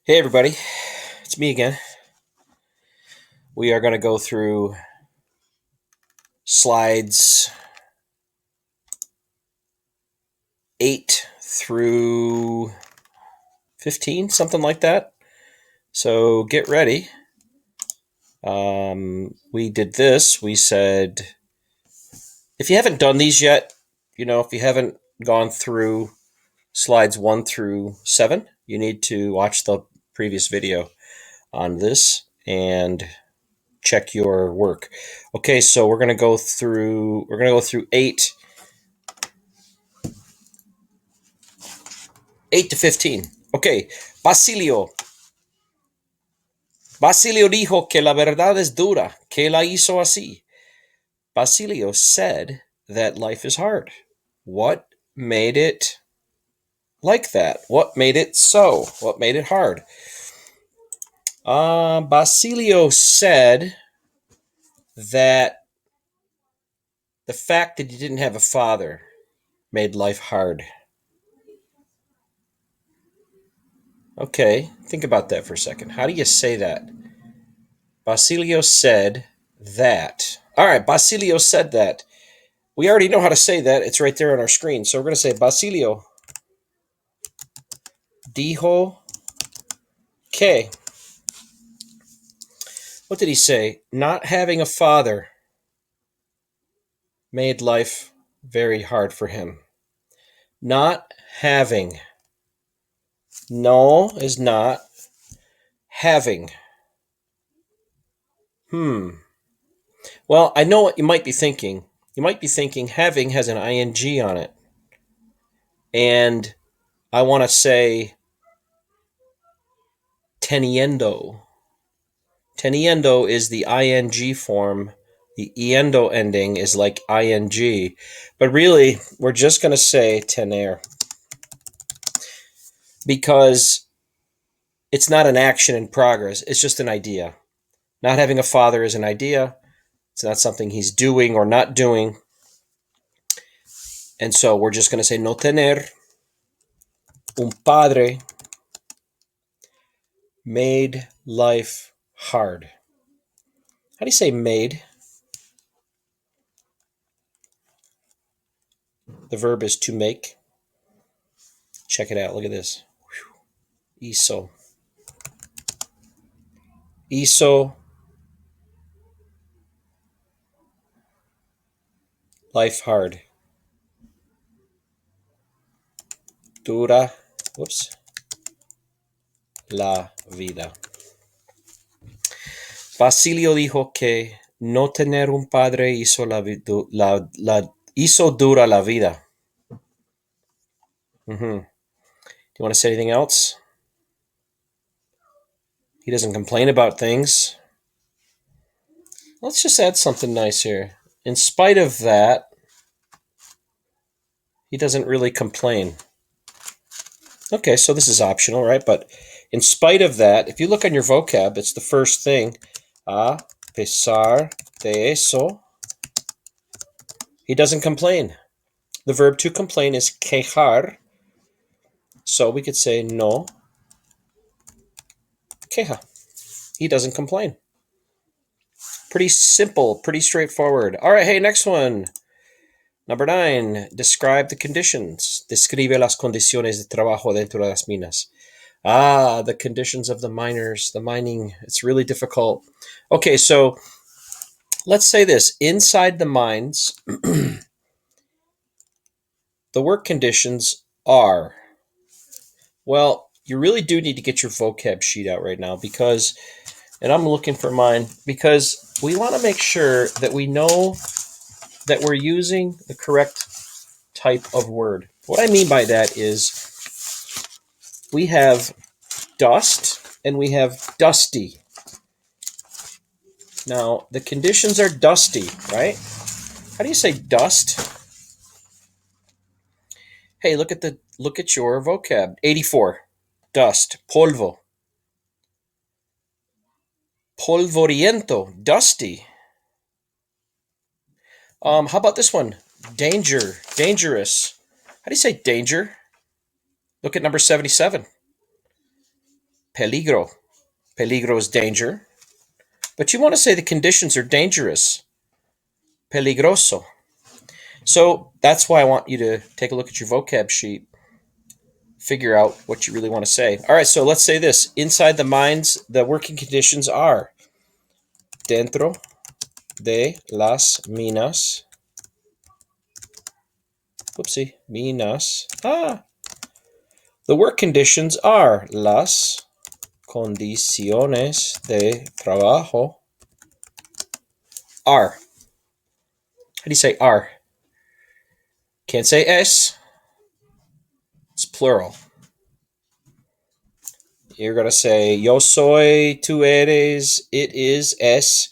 Hey everybody, it's me again. We are going to go through slides 8 through 15, something like that. So get ready. We did this. We said, if you haven't done these yet, if you haven't gone through slides 1 through 7, you need to watch the previous video on this and check your work. Okay, so we're going to go through 8 to 15. Okay, Basilio. Basilio dijo que la verdad es dura, que la hizo así. Basilio said that life is hard. What made it like that? What made it so? What made it hard? Basilio said that the fact that he didn't have a father made life hard. Okay, think about that for a second. How do you say that? Basilio said that. All right, Basilio said that. We already know how to say that. It's right there on our screen. So we're going to say Basilio dijo que. What did he say? Not having a father made life very hard for him. Not having. No is not. Having. Well, I know what you might be thinking. You might be thinking having has an ing on it. And I want to say teniendo. Teniendo is the ing form. The iendo ending is like ing. But really, we're just going to say tener. Because it's not an action in progress. It's just an idea. Not having a father is an idea. It's not something he's doing or not doing. And so we're just going to say no tener un padre made life hard. How do you say made? The verb is to make. Check it out. Look at this. Hizo. Hizo life hard. Dura. Whoops. La vida. Basilio dijo que no tener un padre hizo hizo dura la vida. Do you want to say anything else? He doesn't complain about things. Let's just add something nice here. In spite of that, he doesn't really complain. Okay, so this is optional, right? But in spite of that, if you look on your vocab, it's the first thing. A pesar de eso, he doesn't complain. The verb to complain is quejar. So we could say no queja. He doesn't complain. Pretty simple, pretty straightforward. All right, hey, next one. Number 9, describe the conditions. Describe las condiciones de trabajo dentro de las minas. The conditions of the miners, the mining. It's really difficult. Okay, so let's say this. Inside the mines, the work conditions are, well, you really do need to get your vocab sheet out right now because, and I'm looking for mine, because we want to make sure that we know that we're using the correct type of word. What I mean by that is we have dust and we have dusty. Now, the conditions are dusty, right? How do you say dust? Hey, look at your vocab. 84. Dust, polvo. Polvoriento, dusty. How about this one? Danger, dangerous. How do you say danger? Look at number 77. peligro. Peligro is danger. But you want to say the conditions are dangerous. Peligroso. So that's why I want you to take a look at your vocab sheet. Figure out what you really want to say. All right, so let's say this. Inside the mines, the working conditions are dentro de las minas. Whoopsie, minas. The work conditions are las condiciones de trabajo are. How do you say are? Can't say es. It's plural. You're going to say yo soy, tú eres, it is, es.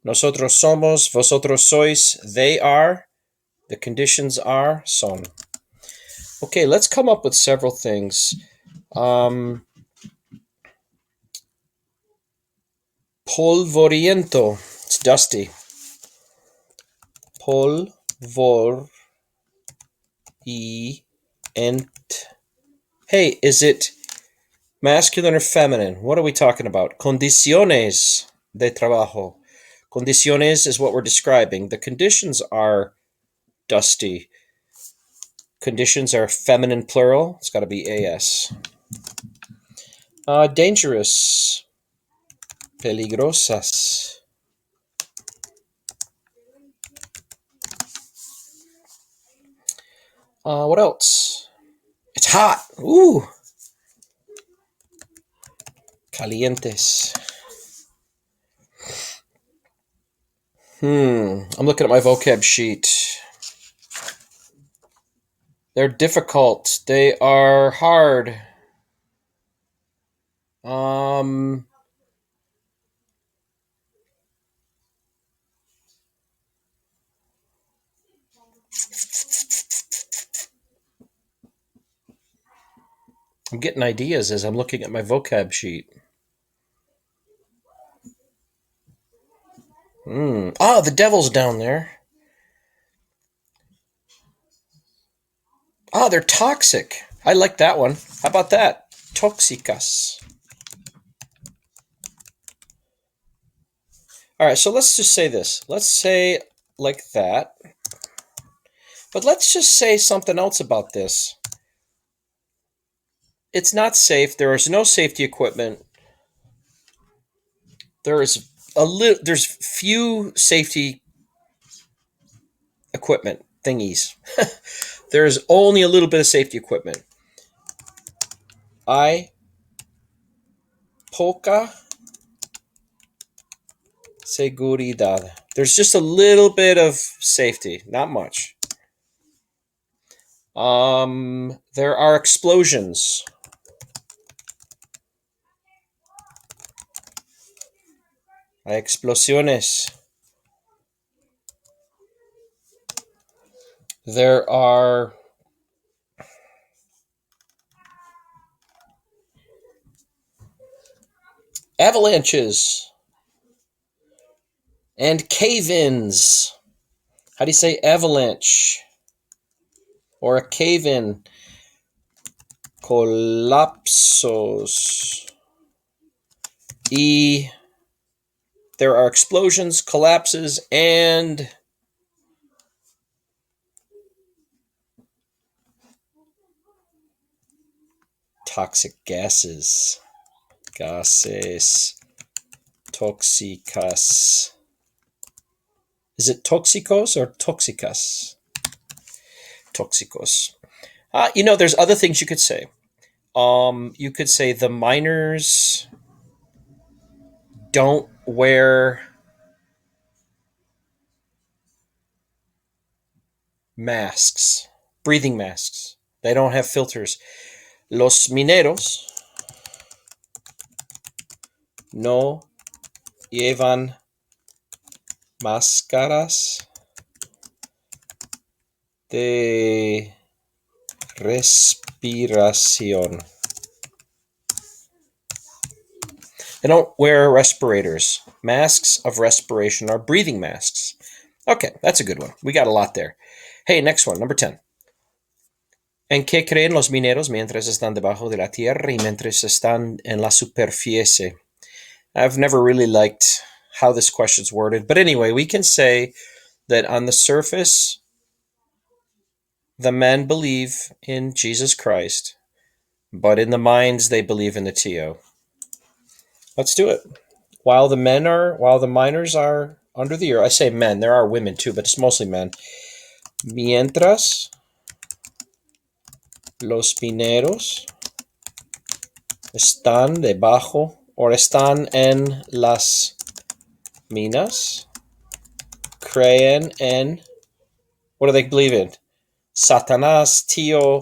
Nosotros somos, vosotros sois, they are. The conditions are, son. Okay, let's come up with several things. Polvoriento. It's dusty. Polvoriento. Hey, is it masculine or feminine? What are we talking about? Condiciones de trabajo. Condiciones is what we're describing. The conditions are dusty. Conditions are feminine plural. It's got to be as. Dangerous. Peligrosas. What else? It's hot. Ooh. Calientes. I'm looking at my vocab sheet. They're difficult. They are hard. I'm getting ideas as I'm looking at my vocab sheet. The devil's down there. They're toxic. I like that one. How about that? Tóxicas. All right, so let's just say this. Let's say like that. But let's just say something else about this. It's not safe. There is no safety equipment. There's few safety equipment thingies. There's only a little bit of safety equipment. Poca seguridad. There's just a little bit of safety, not much. There are explosions. Hay explosiones. There are avalanches and cave-ins. How do you say avalanche? Or a cave-in? Colapsos. There are explosions, collapses, and toxic gases. Gases. Tóxicas. Is it tóxicos or tóxicas? Tóxicos. There's other things you could say. You could say the miners don't wear masks, breathing masks. They don't have filters. Los mineros no llevan máscaras de respiración. They don't wear respirators. Masks of respiration are breathing masks. Okay, that's a good one. We got a lot there. Hey, next one, number 10. ¿En qué creen los mineros mientras están debajo de la tierra y mientras están en la superficie? I've never really liked how this question's worded. But anyway, we can say that on the surface, the men believe in Jesus Christ, but in the minds, they believe in the TO. Let's do it. While the miners are under the earth, I say men, there are women too, but it's mostly men. Mientras los mineros están debajo o están en las minas, creen en, what do they believe in? Satanás, tío.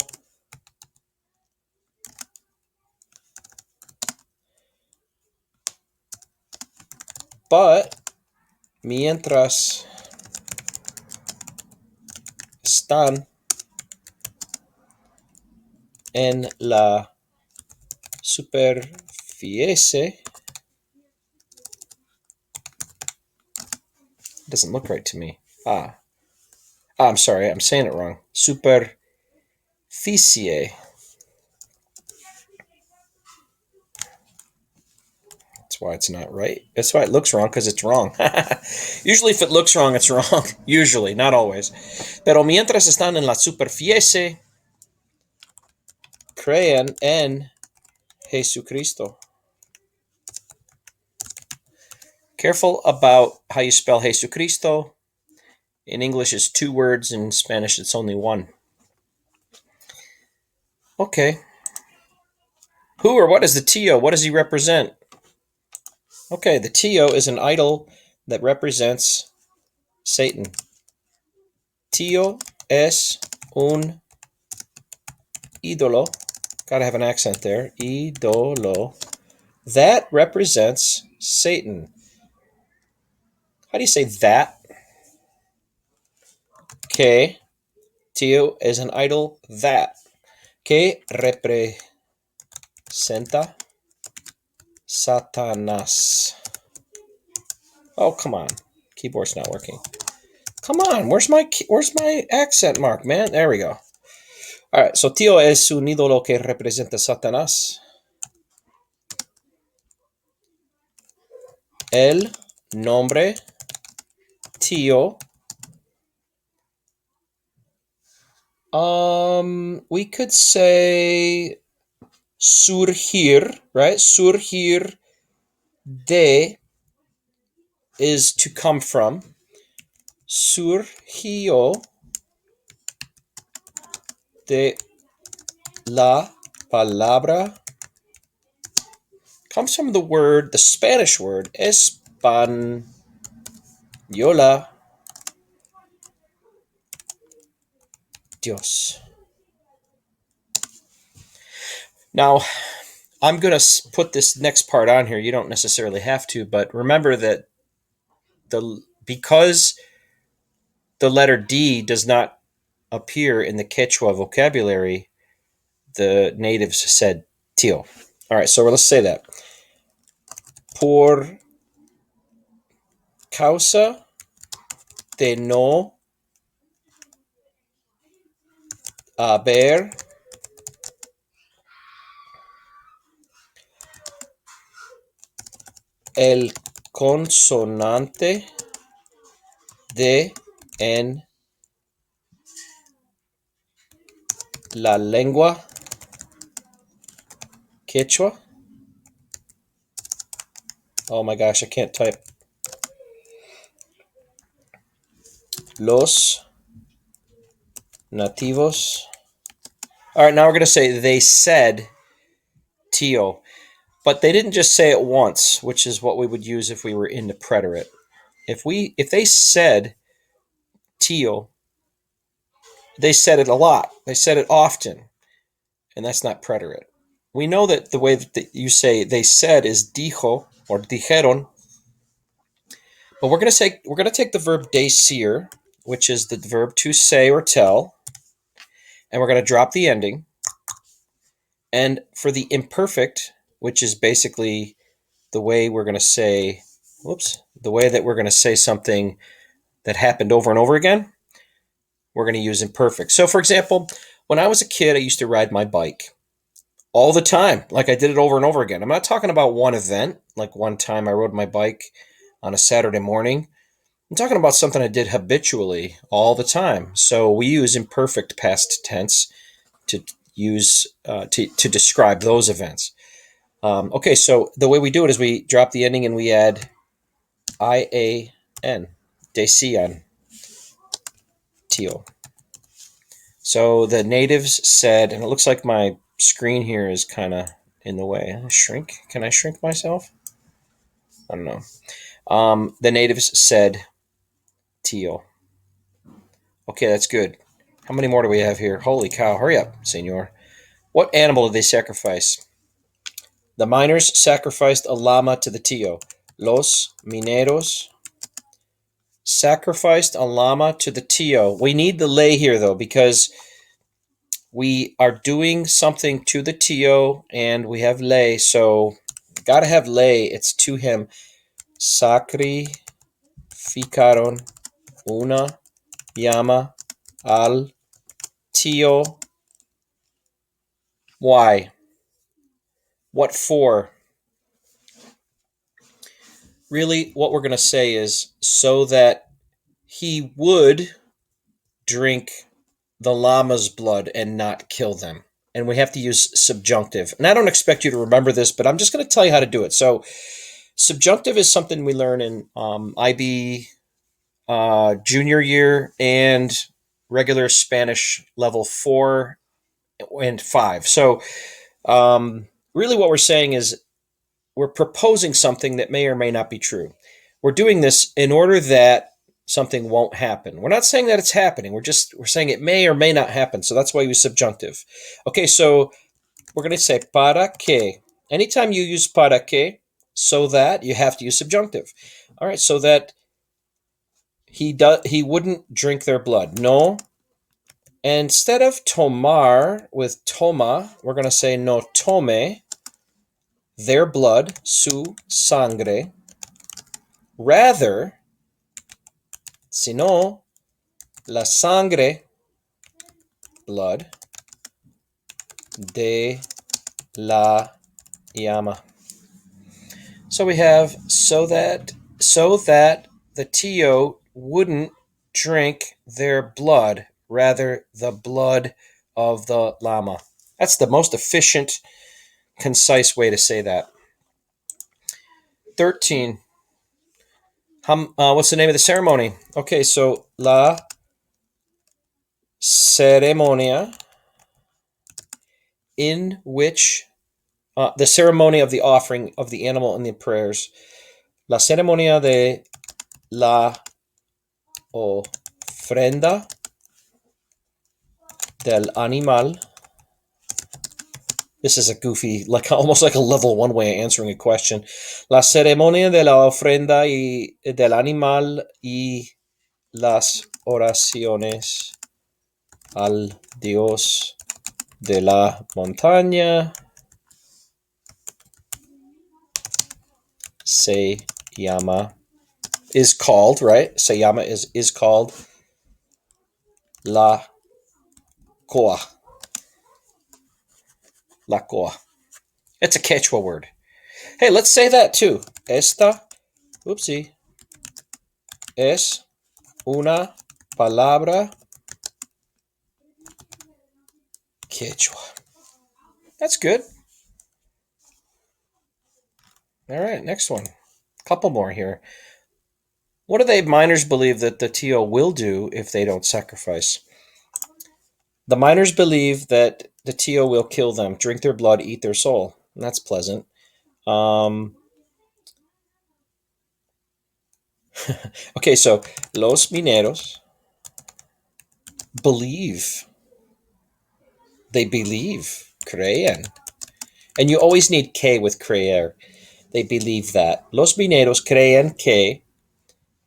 But mientras están en la superficie, it doesn't look right to me. I'm sorry, I'm saying it wrong. Superficie. That's why it's not right. That's why it looks wrong, because it's wrong. Usually if it looks wrong, it's wrong. Usually, not always. Pero mientras están en la superficie, creen en Jesucristo. Careful about how you spell Jesucristo. In English, it's 2 words. In Spanish, it's only 1. Okay. Who or what is the tío? What does he represent? Okay, the tío is an idol that represents Satan. Tío es un ídolo. Gotta have an accent there. Ídolo. That represents Satan. How do you say that? Que tío is an idol that. Que representa Satanás. Oh, come on. Keyboard's not working. Come on, where's my accent mark, man? There we go. All right, so tío es un ídolo que representa Satanás. El nombre tío. We could say surgir, right? Surgir de is to come from. Surgió de la palabra comes from the word, the Spanish word, española. Dios. Now, I'm going to put this next part on here. You don't necessarily have to, but remember that because the letter D does not appear in the Quechua vocabulary, the natives said tío. All right, so let's say that. Por causa de no haber el consonante de en la lengua Quechua. Oh my gosh, I can't type. Los nativos. All right, now we're going to say they said tío. But they didn't just say it once, which is what we would use if we were in the preterite. If they said tío, they said it a lot. They said it often, and that's not preterite. We know that the way that you say they said is dijo or dijeron, but we're going to take the verb decir, which is the verb to say or tell, and we're going to drop the ending. And for the imperfect, which is basically the way we're going to say, the way that we're going to say something that happened over and over again, we're going to use imperfect. So, for example, When I was a kid, I used to ride my bike all the time. Like I did it over and over again. I'm not talking about one event, like one time I rode my bike on a Saturday morning. I'm talking about something I did habitually all the time. So we use imperfect past tense to use to describe those events. Okay, so the way we do it is we drop the ending and we add ian, decían, tío. So the natives said, and it looks like my screen here is kind of in the way. Shrink? Can I shrink myself? I don't know. The natives said, tío. Okay, that's good. How many more do we have here? Holy cow, hurry up, senor. What animal did they sacrifice? The miners sacrificed a llama to the tío. Los mineros sacrificed a llama to the tío. We need the ley here, though, because we are doing something to the tío, and we have ley, so gotta have ley. It's to him. Sacrificaron una llama al tío. Why? What for? Really, what we're going to say is so that he would drink the llama's blood and not kill them. And we have to use subjunctive. And I don't expect you to remember this, but I'm just going to tell you how to do it. So, subjunctive is something we learn in IB junior year and regular Spanish level 4 and 5. So, really, what we're saying is we're proposing something that may or may not be true. We're doing this in order that something won't happen. We're not saying that it's happening. We're saying it may or may not happen. So that's why we use subjunctive. Okay, so we're going to say para que. Anytime you use para que, so that, you have to use subjunctive. All right, so that he wouldn't drink their blood. No. And instead of tomar with toma, we're going to say no tome their blood, su sangre. Rather, sino la sangre, blood, de la llama. So we have so that the tío wouldn't drink their blood, rather the blood of the llama. That's the most efficient, concise way to say that. 13. What's the name of the ceremony? Okay, so la ceremonia in which the ceremony of the offering of the animal and the prayers. La ceremonia de la ofrenda del animal. This is a goofy, like almost like a level 1 way of answering a question. La ceremonia de la ofrenda y del animal y las oraciones al Dios de la montaña se llama, is called, right? Se llama is called la coa. La coa. It's a Quechua word. Hey, let's say that too. Esta, oopsie, es una palabra Quechua. That's good. All right, next one. Couple more here. What do the miners believe that the tío will do if they don't sacrifice? The miners believe that the tío will kill them, drink their blood, eat their soul. And that's pleasant. Okay, so los mineros believe. They believe, creen. And you always need que with creer. They believe that. Los mineros creen que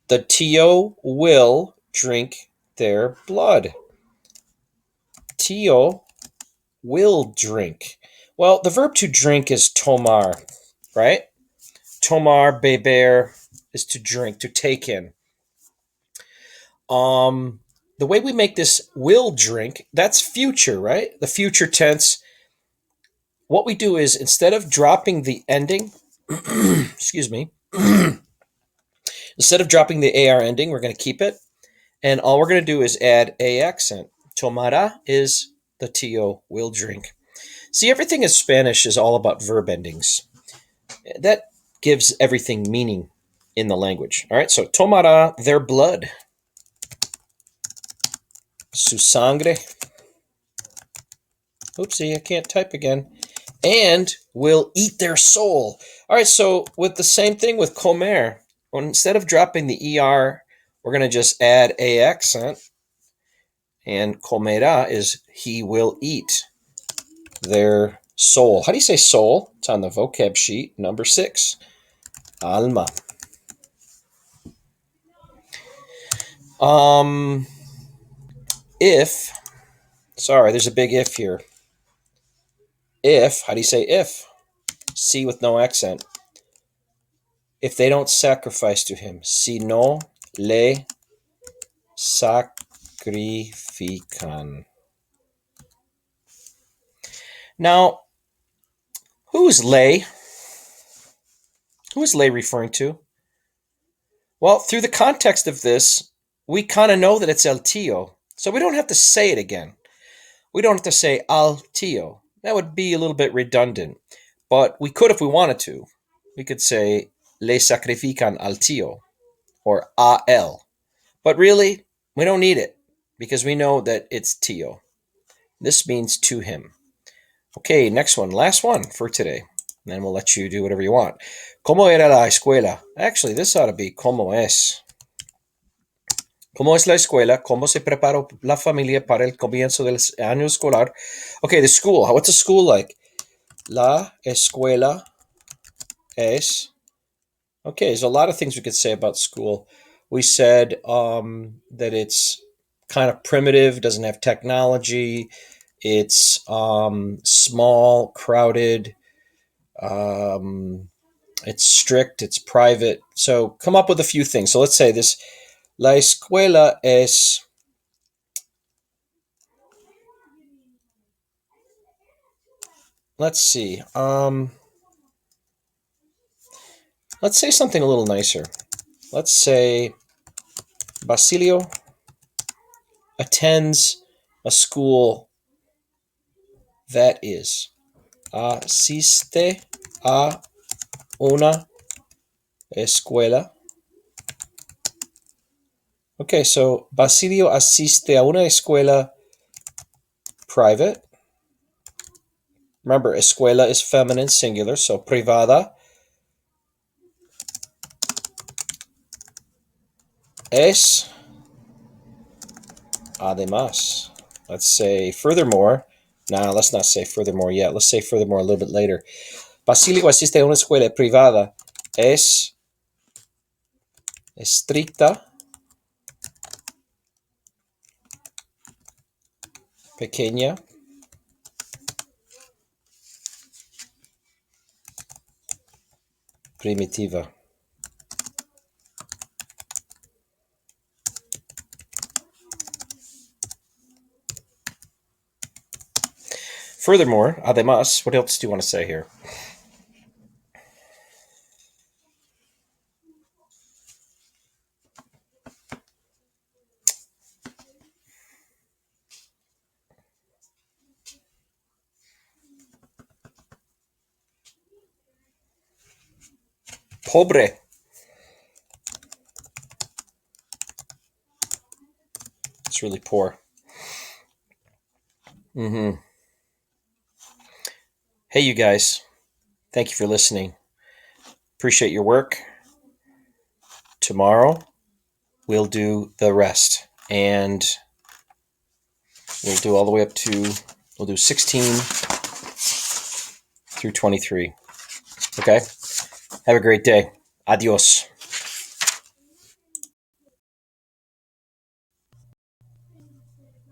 the tío will drink their blood. Tío will drink. Well, the verb to drink is tomar, right? Tomar, beber is to drink, to take in. the way we make this will drink, that's future, right? The future tense. What we do is instead of dropping the ending, excuse me, instead of dropping the AR ending, we're going to keep it. And all we're going to do is add a accent. Tomara is the TO, will drink. See, everything in Spanish is all about verb endings. That gives everything meaning in the language. All right, so tomara their blood. Su sangre. Oopsie, I can't type again. And will eat their soul. All right, so with the same thing with comer, instead of dropping the ER, we're going to just add a accent. And comerá is he will eat their soul. How do you say soul? It's on the vocab sheet, number 6. Alma. If, sorry, there's a big if here. If, how do you say if? C with no accent. If they don't sacrifice to him. Si no le sacrifican. Now, who's le? Who is le referring to? Well, through the context of this, we kind of know that it's el tío. So we don't have to say it again. We don't have to say al tío. That would be a little bit redundant. But we could if we wanted to. We could say le sacrifican al tío or a él. But really, we don't need it because we know that it's tío. This means to him. Okay, next one. Last one for today. And then we'll let you do whatever you want. ¿Cómo era la escuela? Actually, this ought to be ¿cómo es? ¿Cómo es la escuela? ¿Cómo se preparó la familia para el comienzo del año escolar? Okay, the school. What's a school like? La escuela es... Okay, there's a lot of things we could say about school. We said that it's kind of primitive, doesn't have technology. It's small, crowded. It's strict, it's private. So come up with a few things. So let's say this. La escuela es... Let's see. Let's say something a little nicer. Let's say Basilio attends a school that is. Asiste a una escuela. Okay, so Basilio asiste a una escuela private. Remember, escuela is feminine singular, so privada. Es además. Let's say furthermore. Nah, let's not say furthermore yet. Let's say furthermore a little bit later. Basilio asiste a una escuela privada. Es estricta, pequeña, primitiva. Furthermore, además, what else do you want to say here? Pobre. It's really poor. Hey, you guys. Thank you for listening. Appreciate your work. Tomorrow, we'll do the rest. And we'll do all the way up to, we'll do 16 through 23. Okay? Have a great day. Adios.